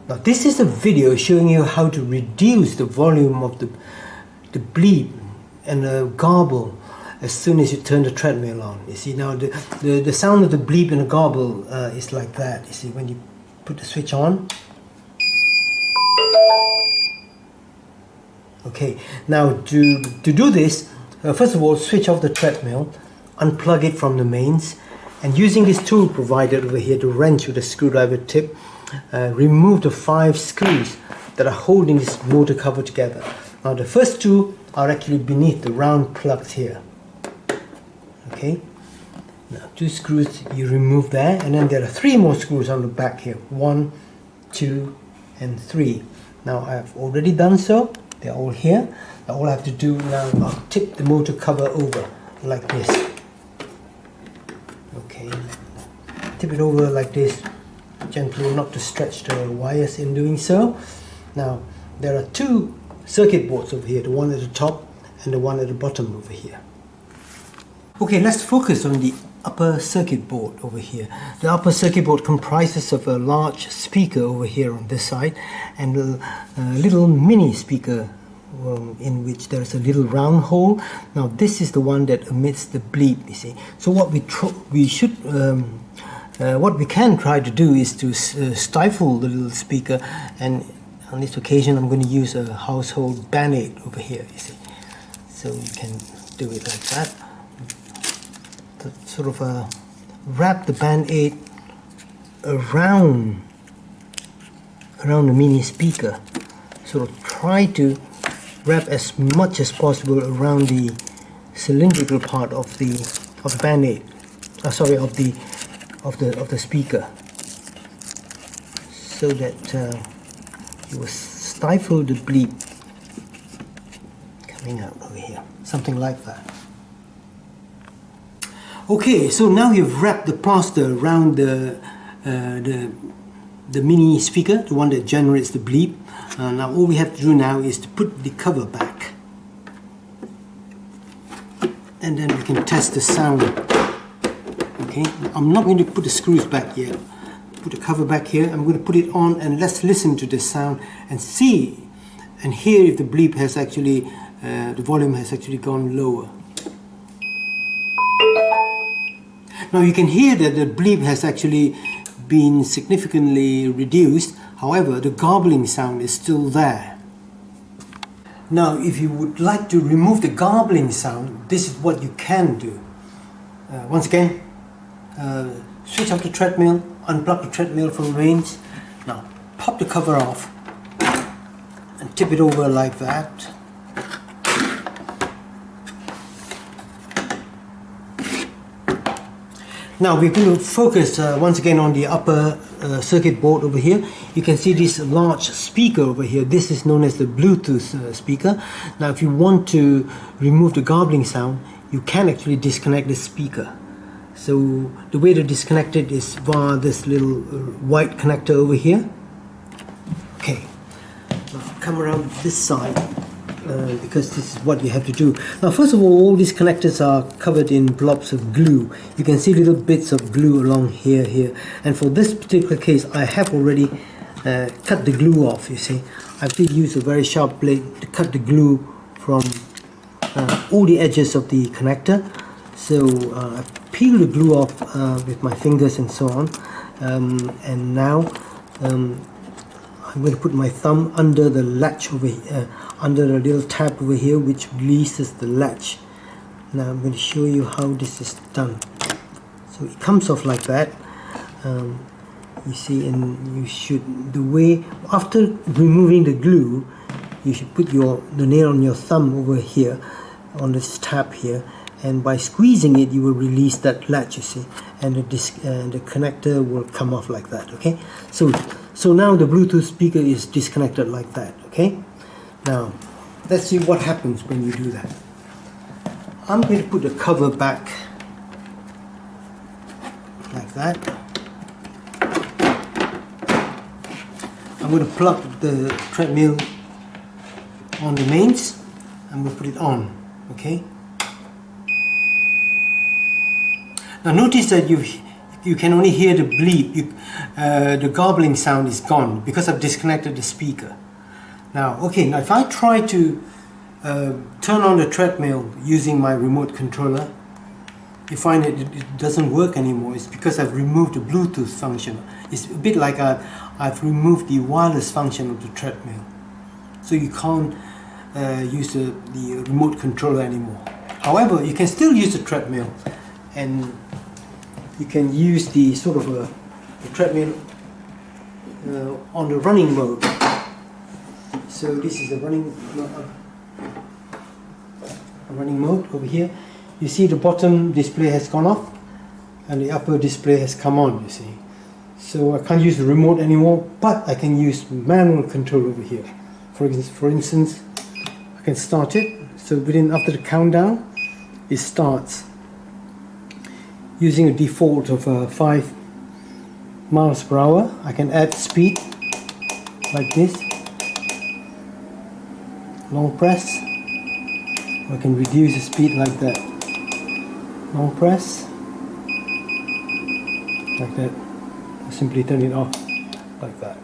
Now this is a video showing you how to reduce the volume of the bleep and the garble as soon as you turn the treadmill on. You see, now the sound of the bleep and the garble is like that. You see, when you put the switch on. Okay, now to do this, first of all, switch off the treadmill, unplug it from the mains, and using this tool provided over here, the wrench with a screwdriver tip, remove the 5 screws that are holding this motor cover together. Now the first 2 are actually beneath the round plugs here. Okay, now 2 screws you remove there, and then there are 3 more screws on the back here. 1, 2, and 3. Now I have already done so. They're all here. Now all I have to do now, I'll tip the motor cover over like this. Okay, tip it over like this, gently, not to stretch the wires in doing so. Now there are 2 circuit boards over here, the one at the top and the one at the bottom over here. Okay, let's focus on the upper circuit board over here. The upper circuit board comprises of a large speaker over here on this side and a little mini speaker in which there is a little round hole. Now this is the one that emits the bleep, you see. So what what we can try to do is to stifle the little speaker, and on this occasion I'm going to use a household band-aid over here, you see. So you can do it like that. Sort of wrap the band-aid around the mini speaker. Sort of try to wrap as much as possible around the cylindrical part of the band-aid. Sorry, of the speaker, so that you will stifle the bleep coming out over here. Something like that. Okay, so now you've wrapped the plaster around the mini speaker, the one that generates the bleep. Now all we have to do now is to put the cover back, and then we can test the sound. Okay, I'm not going to put the screws back yet. Put the cover back here. I'm going to put it on, and let's listen to the sound and see and hear if the bleep has actually, the volume has actually gone lower. Now you can hear that the bleep has actually been significantly reduced. However, the garbling sound is still there. Now if you would like to remove the garbling sound, this is what you can do. Once again, switch off the treadmill, unplug the treadmill from the mains. Now pop the cover off and tip it over like that. Now we're going to focus once again on the upper circuit board over here. You can see this large speaker over here. This is known as the Bluetooth speaker. Now if you want to remove the garbling sound, you can actually disconnect the speaker. So the way to disconnect it is via this little white connector over here. Okay, now come around this side. Because this is what you have to do. Now first of all these connectors are covered in blobs of glue. You can see little bits of glue along here, and for this particular case I have already cut the glue off, you see. I did use a very sharp blade to cut the glue from all the edges of the connector. So I peeled the glue off with my fingers and so on, and now I'm going to put my thumb under the latch over here, under the little tab over here which releases the latch. Now I'm going to show you how this is done. So it comes off like that, you see, and you should, the way, after removing the glue, you should put the nail on your thumb over here, on this tab here, and by squeezing it you will release that latch, you see, and the connector will come off like that. Okay, so now the Bluetooth speaker is disconnected like that. Okay, now let's see what happens when you do that. I'm going to put the cover back like that. I'm going to plug the treadmill on the mains. I'm going to put it on. Okay, now notice that you you can only hear the bleep. The garbling sound is gone because I've disconnected the speaker. Now, okay, now if I try to turn on the treadmill using my remote controller, you find that it doesn't work anymore. It's because I've removed the Bluetooth function. It's a bit like I've removed the wireless function of the treadmill. So you can't use the remote controller anymore. However, you can still use the treadmill, and you can use the sort of the treadmill on the running mode. So this is the running mode over here. You see the bottom display has gone off and the upper display has come on, you see. So I can't use the remote anymore, but I can use manual control over here. For instance, I can start it. So after the countdown, it starts. Using a default of 5 miles per hour, I can add speed like this. Long press. I can reduce the speed like that. Long press. Like that. I simply turn it off like that.